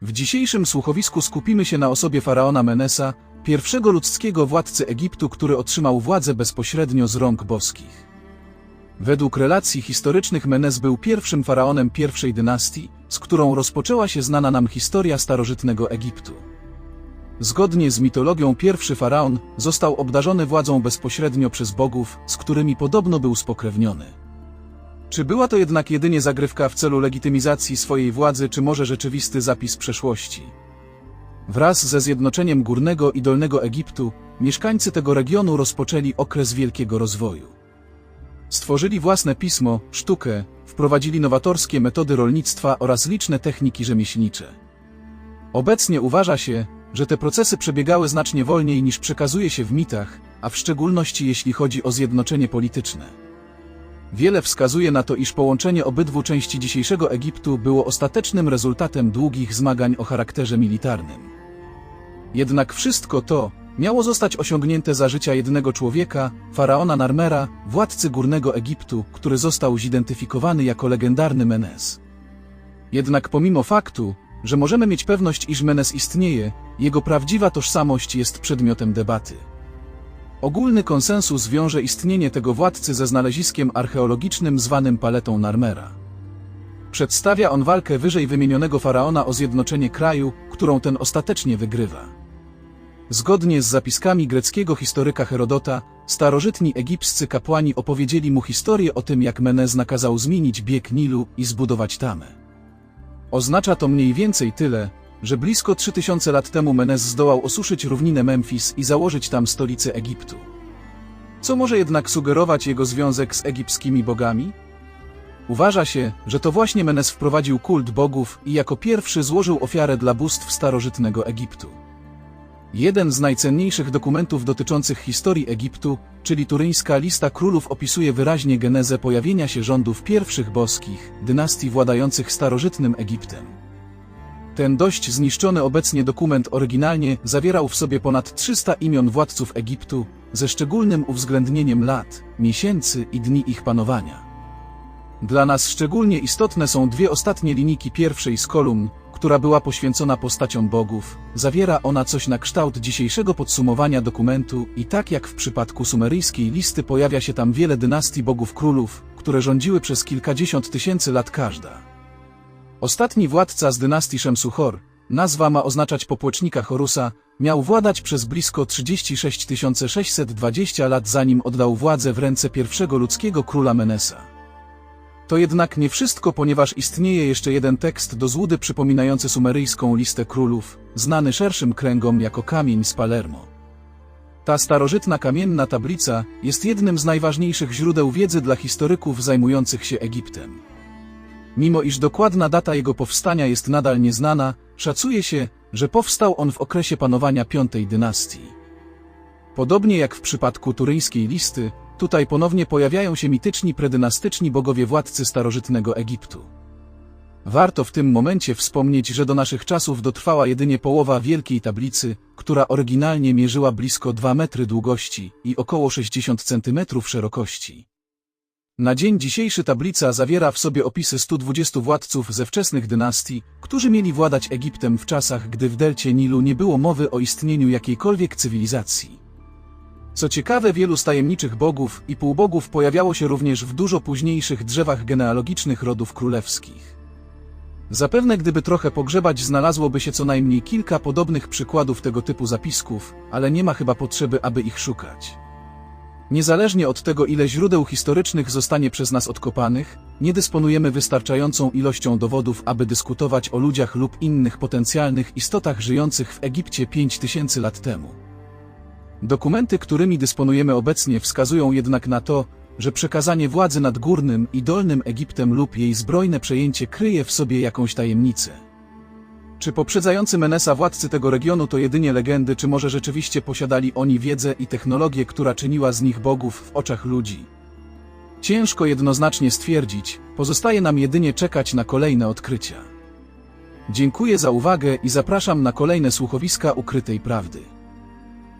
W dzisiejszym słuchowisku skupimy się na osobie faraona Menesa, pierwszego ludzkiego władcy Egiptu, który otrzymał władzę bezpośrednio z rąk boskich. Według relacji historycznych Menes był pierwszym faraonem pierwszej dynastii, z którą rozpoczęła się znana nam historia starożytnego Egiptu. Zgodnie z mitologią pierwszy faraon został obdarzony władzą bezpośrednio przez bogów, z którymi podobno był spokrewniony. Czy była to jednak jedynie zagrywka w celu legitymizacji swojej władzy, czy może rzeczywisty zapis przeszłości? Wraz ze zjednoczeniem Górnego i Dolnego Egiptu, mieszkańcy tego regionu rozpoczęli okres wielkiego rozwoju. Stworzyli własne pismo, sztukę, wprowadzili nowatorskie metody rolnictwa oraz liczne techniki rzemieślnicze. Obecnie uważa się, że te procesy przebiegały znacznie wolniej niż przekazuje się w mitach, a w szczególności jeśli chodzi o zjednoczenie polityczne. Wiele wskazuje na to, iż połączenie obydwu części dzisiejszego Egiptu było ostatecznym rezultatem długich zmagań o charakterze militarnym. Jednak wszystko to miało zostać osiągnięte za życia jednego człowieka, faraona Narmera, władcy Górnego Egiptu, który został zidentyfikowany jako legendarny Menes. Jednak pomimo faktu, że możemy mieć pewność, iż Menes istnieje, jego prawdziwa tożsamość jest przedmiotem debaty. Ogólny konsensus wiąże istnienie tego władcy ze znaleziskiem archeologicznym zwanym paletą Narmera. Przedstawia on walkę wyżej wymienionego faraona o zjednoczenie kraju, którą ten ostatecznie wygrywa. Zgodnie z zapiskami greckiego historyka Herodota, starożytni egipscy kapłani opowiedzieli mu historię o tym, jak Menes nakazał zmienić bieg Nilu i zbudować tamę. Oznacza to mniej więcej tyle, że blisko 3000 lat temu Menes zdołał osuszyć równinę Memfis i założyć tam stolicę Egiptu. Co może jednak sugerować jego związek z egipskimi bogami? Uważa się, że to właśnie Menes wprowadził kult bogów i jako pierwszy złożył ofiarę dla bóstw starożytnego Egiptu. Jeden z najcenniejszych dokumentów dotyczących historii Egiptu, czyli turyńska lista królów, opisuje wyraźnie genezę pojawienia się rządów pierwszych boskich, dynastii władających starożytnym Egiptem. Ten dość zniszczony obecnie dokument oryginalnie zawierał w sobie ponad 300 imion władców Egiptu, ze szczególnym uwzględnieniem lat, miesięcy i dni ich panowania. Dla nas szczególnie istotne są dwie ostatnie linijki pierwszej z kolumn, która była poświęcona postaciom bogów. Zawiera ona coś na kształt dzisiejszego podsumowania dokumentu i tak jak w przypadku sumeryjskiej listy pojawia się tam wiele dynastii bogów królów, które rządziły przez kilkadziesiąt tysięcy lat każda. Ostatni władca z dynastii Szemsu-Hor, nazwa ma oznaczać popłecznika Horusa, miał władać przez blisko 36 620 lat, zanim oddał władzę w ręce pierwszego ludzkiego króla Menesa. To jednak nie wszystko, ponieważ istnieje jeszcze jeden tekst do złudy przypominający sumeryjską listę królów, znany szerszym kręgom jako Kamień z Palermo. Ta starożytna kamienna tablica jest jednym z najważniejszych źródeł wiedzy dla historyków zajmujących się Egiptem. Mimo iż dokładna data jego powstania jest nadal nieznana, szacuje się, że powstał on w okresie panowania V dynastii. Podobnie jak w przypadku turyńskiej listy, tutaj ponownie pojawiają się mityczni predynastyczni bogowie władcy starożytnego Egiptu. Warto w tym momencie wspomnieć, że do naszych czasów dotrwała jedynie połowa Wielkiej Tablicy, która oryginalnie mierzyła blisko 2 metry długości i około 60 centymetrów szerokości. Na dzień dzisiejszy tablica zawiera w sobie opisy 120 władców ze wczesnych dynastii, którzy mieli władać Egiptem w czasach, gdy w delcie Nilu nie było mowy o istnieniu jakiejkolwiek cywilizacji. Co ciekawe, wielu z tajemniczych bogów i półbogów pojawiało się również w dużo późniejszych drzewach genealogicznych rodów królewskich. Zapewne gdyby trochę pogrzebać, znalazłoby się co najmniej kilka podobnych przykładów tego typu zapisków, ale nie ma chyba potrzeby, aby ich szukać. Niezależnie od tego, ile źródeł historycznych zostanie przez nas odkopanych, nie dysponujemy wystarczającą ilością dowodów, aby dyskutować o ludziach lub innych potencjalnych istotach żyjących w Egipcie 5000 lat temu. Dokumenty, którymi dysponujemy obecnie, wskazują jednak na to, że przekazanie władzy nad Górnym i Dolnym Egiptem lub jej zbrojne przejęcie kryje w sobie jakąś tajemnicę. Czy poprzedzający Menesa władcy tego regionu to jedynie legendy, czy może rzeczywiście posiadali oni wiedzę i technologię, która czyniła z nich bogów w oczach ludzi? Ciężko jednoznacznie stwierdzić, pozostaje nam jedynie czekać na kolejne odkrycia. Dziękuję za uwagę i zapraszam na kolejne słuchowiska ukrytej prawdy.